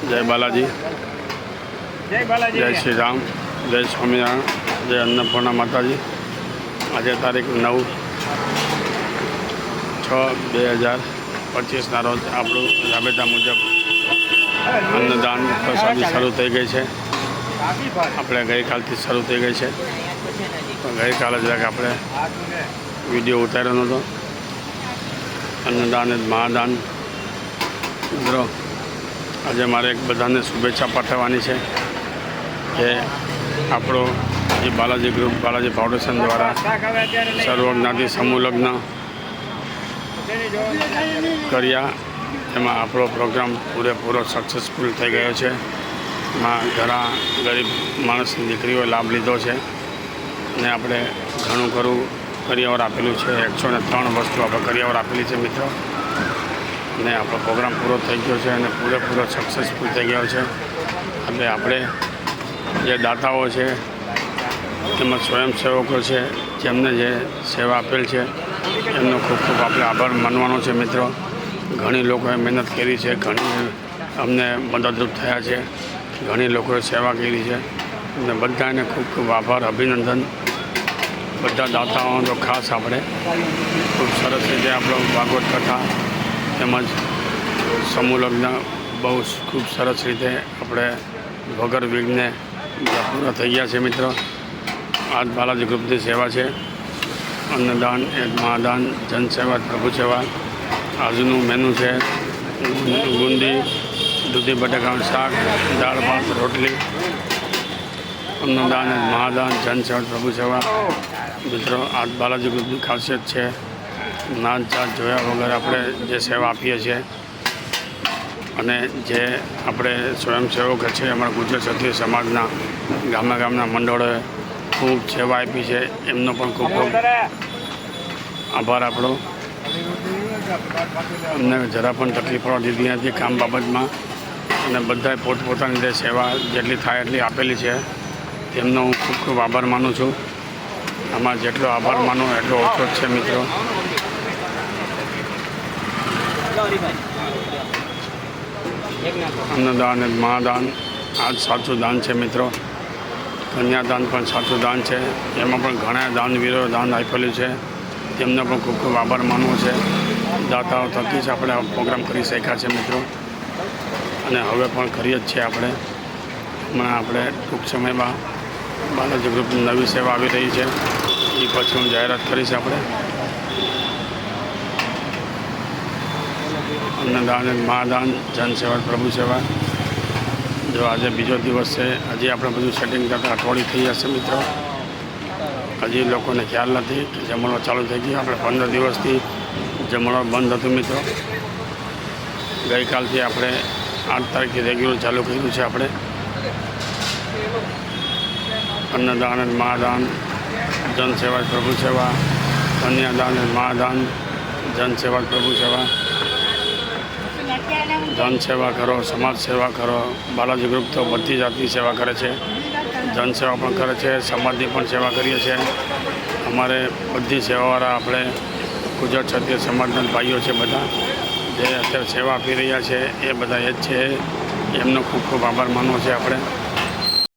જય બાલાજી, જય શ્રી રામ, જય સ્વામિનારાયણ, જય અન્નપૂર્ણા માતાજી. આજે તારીખ 9/6/2025 રોજ આપણું રાબેતા મુજબ અન્નદાન પ્રસાદી શરૂ થઈ ગઈ છે. આપણે ગઈકાલથી શરૂ થઈ ગઈ છે. ગઈકાલે જરાક આપણે વિડીયો ઉતાર્યો નહોતો. અન્નદાન મહાદાન. મિત્રો, આજે મારે એક બધાને શુભેચ્છા પાઠવવાની છે કે આપણો જે બાલાજી ગ્રુપ બાલાજી ફાઉન્ડેશન દ્વારા સર્વજ્ઞાતિ સમૂહ લગ્ન કર્યા. એમાં આપણો પ્રોગ્રામ પૂરેપૂરો સક્સેસફુલ થઈ ગયો છે. એમાં ઘણા ગરીબ માણસની દીકરીઓએ લાભ લીધો છે અને આપણે ઘણું ખરું કરિયાવર આપેલું છે. 103 વસ્તુ આપણે કરિયાવર આપેલી છે મિત્રો. અને આપણો પ્રોગ્રામ પૂરો થઈ ગયો છે અને પૂરેપૂરો સક્સેસફુલ થઈ ગયો છે. એટલે આપણે જે દાતાઓ છે તેમજ સ્વયંસેવકો છે જેમને જે સેવા આપેલ છે એમનો ખૂબ ખૂબ આપણે આભાર માનવાનો છે મિત્રો. ઘણી લોકોએ મહેનત કરી છે, ઘણી અમને મદદરૂપ થયા છે, ઘણી લોકોએ સેવા કરી છે અને બધાને ખૂબ ખૂબ આભાર, અભિનંદન. બધા દાતાઓનો તો ખાસ આપણે ખૂબ સરસ રીતે આપણો ભાગવત કથા તેમજ સમૂહ લગ્ન બહુ ખૂબ સરસ રીતે આપણે વગર વિઘ્ને પૂરા થઈ ગયા છે મિત્રો. આ બાલાજી ગ્રુપની સેવા છે. અન્નદાન, એક મહાદાન, જનસેવા, પ્રભુ સેવા. આજનું મેનુ છે ગુંદી, દૂધી બટાકાનું શાક, દાળ ભાત, રોટલી. અન્નદાન, મહાદાન, જનસેવા, પ્રભુ સેવા. મિત્રો, આ બાલાજી ગ્રુપની ખાસિયત છે. નાત જાત જોયા વગર આપણે જે સેવા આપીએ છીએ અને જે આપણે સ્વયંસેવક છે અમારા ગુજરાત ક્ષત્રિય સમાજના ગામના મંડળોએ ખૂબ સેવા આપી છે. એમનો પણ ખૂબ ખૂબ આભાર આપણો. અમને જરા પણ તકલીફ પડવા દીધી નથી કામ બાબતમાં અને બધાએ પોતપોતાની જે સેવા જેટલી થાય એટલી આપેલી છે તેમનો હું ખૂબ ખૂબ આભાર માનું છું. આમાં જેટલો આભાર માનો એટલો ઓછો જ છે મિત્રો. અન્નદાન અને મહાદાન આ જ સાચું દાન છે મિત્રો. કન્યાદાન પણ સાચું દાન છે. એમાં પણ ઘણા દાનવીરો દાન આપેલું છે. તેમનો પણ ખૂબ ખૂબ આભાર માનવો છે. દાતાઓ થકી જ આપણે પ્રોગ્રામ કરી શક્યા છે મિત્રો અને હવે પણ કરીએ જ છીએ આપણે. હમણાં આપણે ટૂંક સમયમાં બાલાજી ગ્રુપની નવી સેવા આવી રહી છે. એ પછી હું જાહેરાત કરીશ. આપણે અન્નદાન, મહાદાન, જનસેવા, પ્રભુ સેવા. જો આજે બીજો દિવસ છે, હજી આપણે બધું સેટિંગ કરતાં અઠવાડિયું થઈ જશે મિત્રો. હજી લોકોને ખ્યાલ નથી કે જમણવાર ચાલુ થઈ ગયું. આપણે 15 દિવસથી જમણવાર બંધ હતું મિત્રો. ગઈકાલથી આપણે 8 તારીખથી રેગ્યુલર ચાલુ કર્યું છે. આપણે અન્નદાન અને મહાદાન, જનસેવા, પ્રભુ સેવા. કન્યાદાન અને મહાદાન, જનસેવા, પ્રભુ સેવા. જનસેવા કરો, સમાજ સેવા કરો. બાલાજી ગ્રુપ તો બધી જાતની સેવા કરે છે. જનસેવા પણ કરે છે, સમાજની પણ સેવા કરીએ છીએ. અમારે બધી સેવાવાળા આપણે ગુજરાત ક્ષત્રિય સમાજના ભાઈઓ છે બધા જે અત્યારે સેવા આપી રહ્યા છે એ બધા એ જ છે. એમનો ખૂબ ખૂબ આભાર માનવો છે આપણે.